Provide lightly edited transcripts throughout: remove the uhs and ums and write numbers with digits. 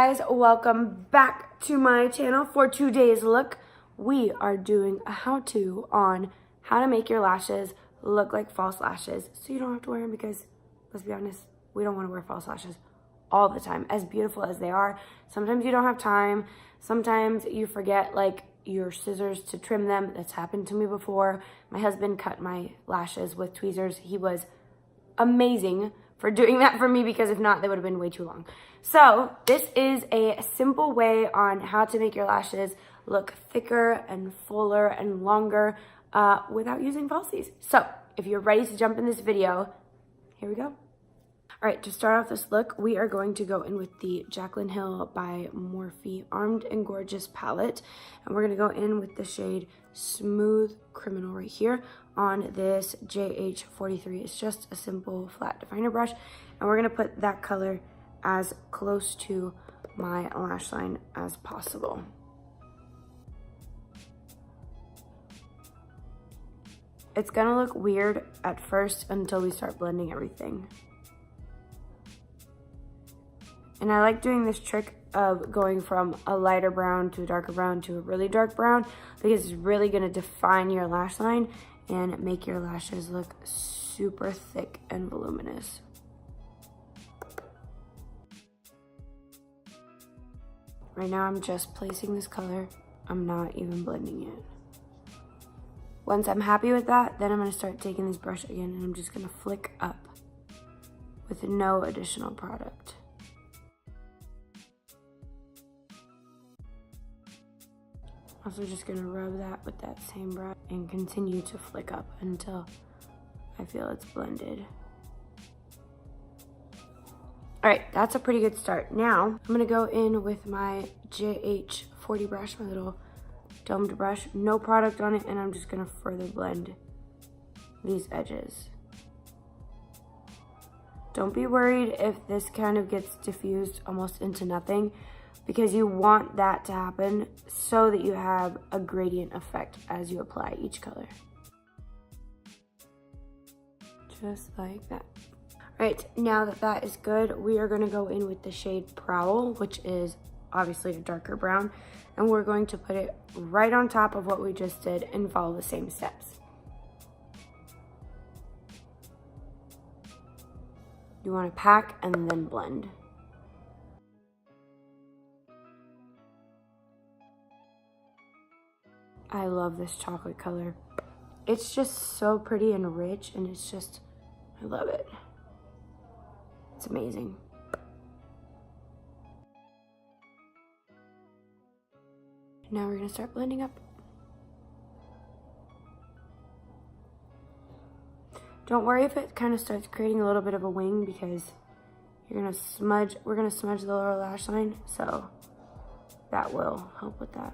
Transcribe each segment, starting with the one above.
guys, welcome back to my channel. For today's look, we are doing a how-to on how to make your lashes look like false lashes so you don't have to wear them, because let's be honest, we don't want to wear false lashes all the time, as beautiful as they are. Sometimes you don't have time, sometimes you forget like your scissors to trim them. That's happened to me before. My husband cut my lashes with tweezers. He was amazing for doing that for me, because if not, they would have been way too long. So this is a simple way on how to make your lashes look thicker and fuller and longer without using falsies. So if you're ready to jump in this video, here we go. All right, to start off this look, we are going to go in with the Jaclyn Hill by Morphe Armed and Gorgeous palette. And we're gonna go in with the shade Smooth Criminal right here on this JH43. It's just a simple flat definer brush. And we're gonna put that color as close to my lash line as possible. It's gonna look weird at first until we start blending everything. And I like doing this trick of going from a lighter brown to a darker brown to a really dark brown, because it's really gonna define your lash line and make your lashes look super thick and voluminous. Right now I'm just placing this color. I'm not even blending it. Once I'm happy with that, then I'm gonna start taking this brush again and I'm just gonna flick up with no additional product. Also just gonna rub that with that same brush and continue to flick up until I feel it's blended. All right, that's a pretty good start. Now, I'm gonna go in with my JH40 brush, my little domed brush, no product on it, and I'm just gonna further blend these edges. Don't be worried if this kind of gets diffused almost into nothing, because you want that to happen so that you have a gradient effect as you apply each color. Just like that. All right, now that that is good, we are gonna go in with the shade Prowl, which is obviously a darker brown, and we're going to put it right on top of what we just did and follow the same steps. You wanna pack and then blend. I love this chocolate color. It's just so pretty and rich, and it's just, I love it. It's amazing. Now we're gonna start blending up. Don't worry if it kind of starts creating a little bit of a wing, because we're gonna smudge the lower lash line, so that will help with that.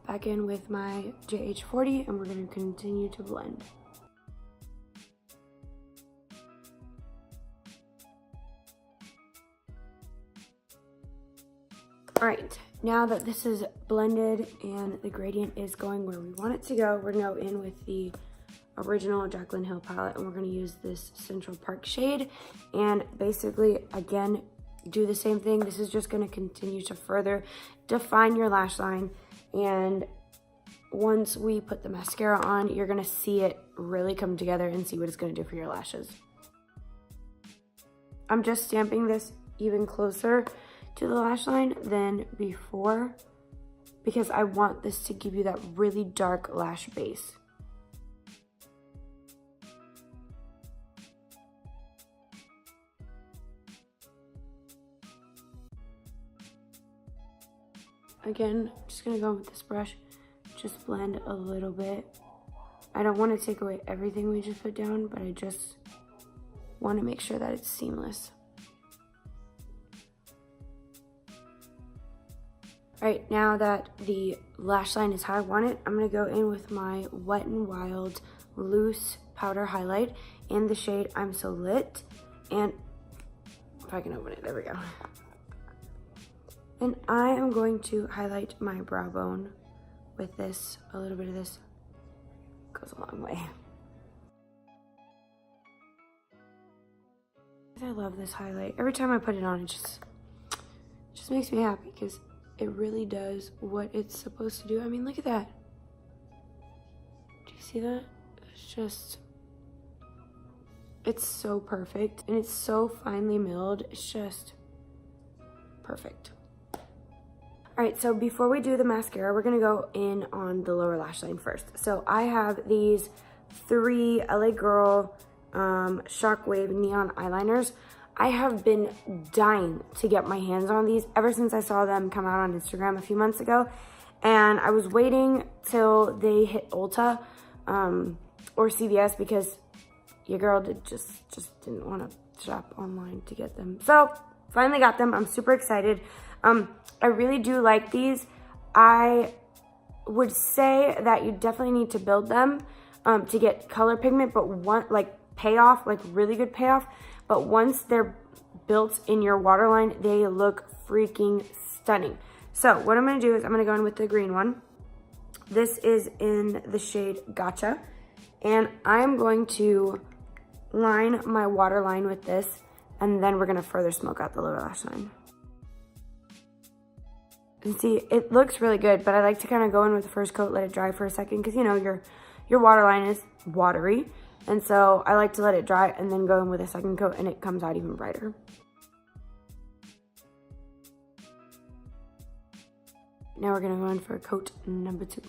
Back in with my JH40, and we're gonna continue to blend. All right, now that this is blended and the gradient is going where we want it to go, we're gonna go in with the original Jaclyn Hill palette, and we're gonna use this Central Park shade, and basically, again, do the same thing. This is just gonna continue to further define your lash line. And once we put the mascara on, you're gonna see it really come together and see what it's gonna do for your lashes. I'm just stamping this even closer to the lash line than before, because I want this to give you that really dark lash base. Again, I'm just gonna go with this brush, just blend a little bit. I don't want to take away everything we just put down, but I just want to make sure that it's seamless. All right, now that the lash line is how I want it, I'm gonna go in with my Wet n Wild loose powder highlight in the shade I'm So Lit. And if I can open it, there we go. And I am going to highlight my brow bone with this. A little bit of this goes a long way. I love this highlight. Every time I put it on, it just makes me happy because it really does what it's supposed to do. I mean, look at that. Do you see that? It's so perfect and it's so finely milled. It's just perfect. All right, so before we do the mascara, we're gonna go in on the lower lash line first. So I have these 3 LA Girl Shockwave neon eyeliners. I have been dying to get my hands on these ever since I saw them come out on Instagram a few months ago. And I was waiting till they hit Ulta or CVS because your girl just didn't want to shop online to get them. So finally got them. I'm super excited. I really do like these. I would say that you definitely need to build them to get color pigment, but payoff, like really good payoff. But once they're built in your waterline, they look freaking stunning. So what I'm gonna do is I'm gonna go in with the green one. This is in the shade Gotcha. And I'm going to line my waterline with this, and then we're gonna further smoke out the lower lash line. And see, it looks really good, but I like to kind of go in with the first coat, let it dry for a second, because you know, your waterline is watery. And so I like to let it dry and then go in with a second coat and it comes out even brighter. Now we're gonna go in for coat number 2.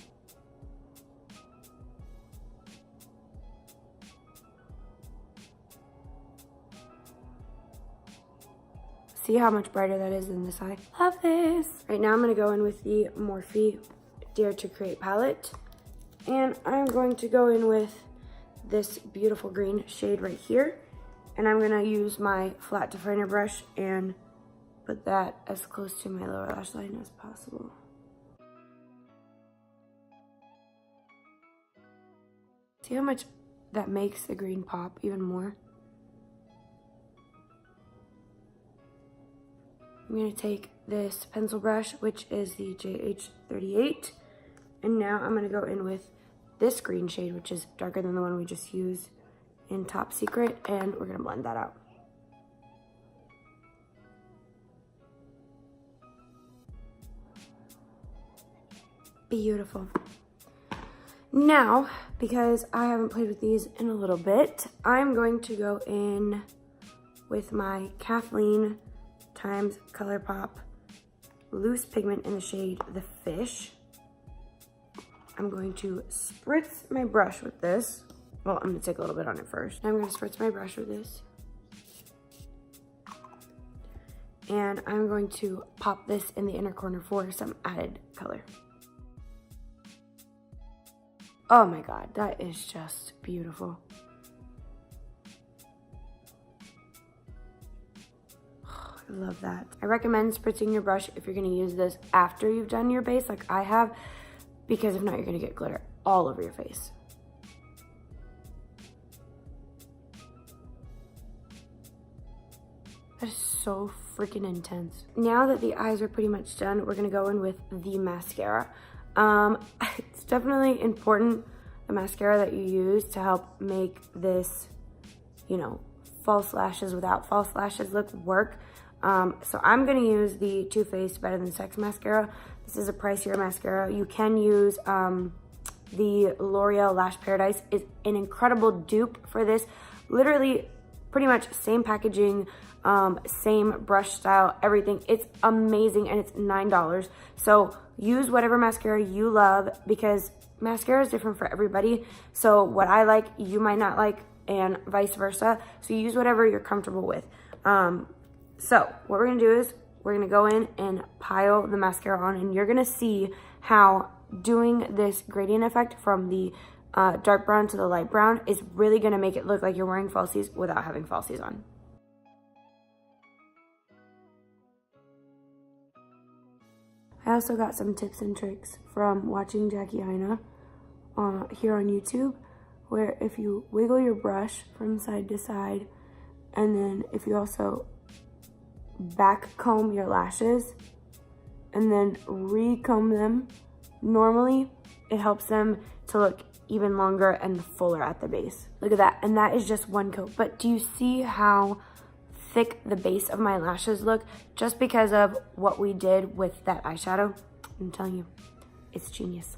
See how much brighter that is than this eye? Love this. Right now I'm gonna go in with the Morphe Dare to Create palette. And I'm going to go in with this beautiful green shade right here. And I'm gonna use my flat definer brush and put that as close to my lower lash line as possible. See how much that makes the green pop even more? I'm gonna take this pencil brush, which is the JH38, and now I'm gonna go in with this green shade, which is darker than the one we just used in Top Secret, and we're gonna blend that out. Beautiful. Now, because I haven't played with these in a little bit, I'm going to go in with my Kathleen times Colourpop loose pigment in the shade The Fish. I'm going to spritz my brush with this. Well, I'm gonna take a little bit on it first. I'm gonna spritz my brush with this. And I'm going to pop this in the inner corner for some added color. Oh my God, that is just beautiful. I love that. I recommend spritzing your brush if you're gonna use this after you've done your base like I have, because if not, you're gonna get glitter all over your face. That is so freaking intense. Now that the eyes are pretty much done, we're gonna go in with the mascara. It's definitely important, the mascara that you use, to help make this, you know, false lashes without false lashes look work. So I'm gonna use the Toofaced Better Than Sex mascara. This is a pricier mascara. You can use the L'Oreal Lash Paradise. Is an incredible dupe for this. Literally, pretty much same packaging, same brush style, everything. It's amazing and it's $9. So use whatever mascara you love, because mascara is different for everybody. So what I like, you might not like, and vice versa. So use whatever you're comfortable with. So what we're gonna do is we're gonna go in and pile the mascara on, and you're gonna see how doing this gradient effect from the dark brown to the light brown is really gonna make it look like you're wearing falsies without having falsies on. I also got some tips and tricks from watching Jaclyn Hill here on YouTube, where if you wiggle your brush from side to side, and then if you also back comb your lashes and then recomb them normally, it helps them to look even longer and fuller at the base. Look at that, and that is just one coat. But do you see how thick the base of my lashes look just because of what we did with that eyeshadow. I'm telling you, it's genius.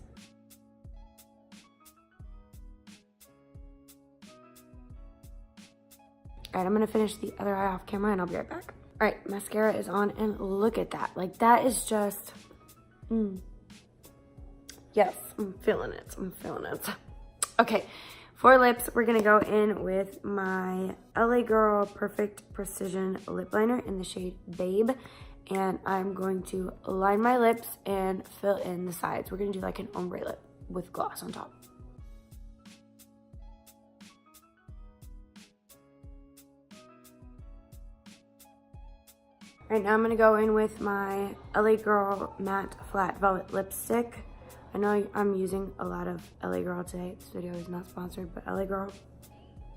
All right, I'm gonna finish the other eye off camera and I'll be right back. All right, mascara is on and look at that. Like that is just, yes, I'm feeling it, I'm feeling it. Okay, for lips, we're gonna go in with my LA Girl Perfect Precision Lip Liner in the shade Babe. And I'm going to line my lips and fill in the sides. We're gonna do like an ombre lip with gloss on top. All right, now I'm gonna go in with my LA Girl Matte Flat Velvet Lipstick. I know I'm using a lot of LA Girl today. This video is not sponsored, but LA Girl,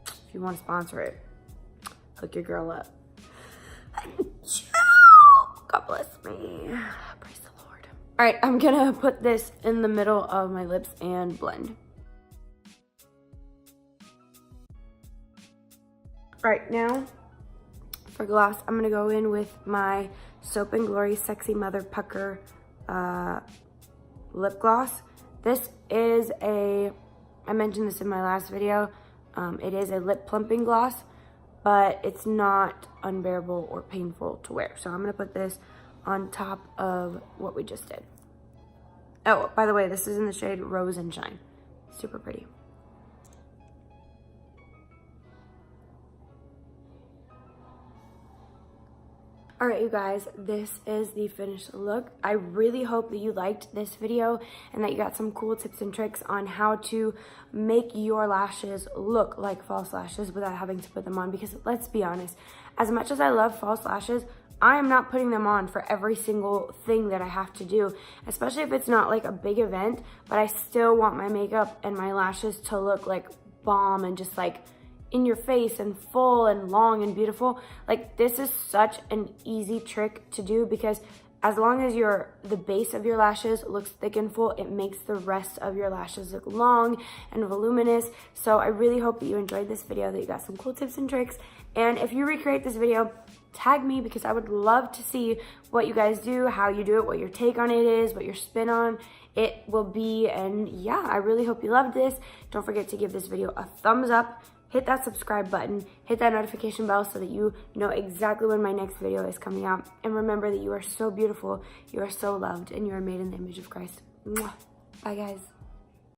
if you want to sponsor it, hook your girl up. God bless me. Praise the Lord. All right, I'm gonna put this in the middle of my lips and blend. All right, now for gloss, I'm gonna go in with my Soap & Glory Sexy Mother Pucker lip gloss. This is I mentioned this in my last video, it is a lip plumping gloss, but it's not unbearable or painful to wear. So I'm gonna put this on top of what we just did. Oh, by the way, this is in the shade Rose and Shine. Super pretty. All right, you guys, this is the finished look. I really hope that you liked this video and that you got some cool tips and tricks on how to make your lashes look like false lashes without having to put them on, because let's be honest, as much as I love false lashes, I am not putting them on for every single thing that I have to do, especially if it's not like a big event, but I still want my makeup and my lashes to look like bomb and just like in your face and full and long and beautiful. Like, this is such an easy trick to do, because as long as the base of your lashes looks thick and full, it makes the rest of your lashes look long and voluminous. So I really hope that you enjoyed this video, that you got some cool tips and tricks. And if you recreate this video, tag me, because I would love to see what you guys do, how you do it, what your take on it is, what your spin on it will be. And yeah, I really hope you loved this. Don't forget to give this video a thumbs up. Hit that subscribe button, hit that notification bell so that you know exactly when my next video is coming out. And remember that you are so beautiful, you are so loved, and you are made in the image of Christ. Mwah. Bye, guys.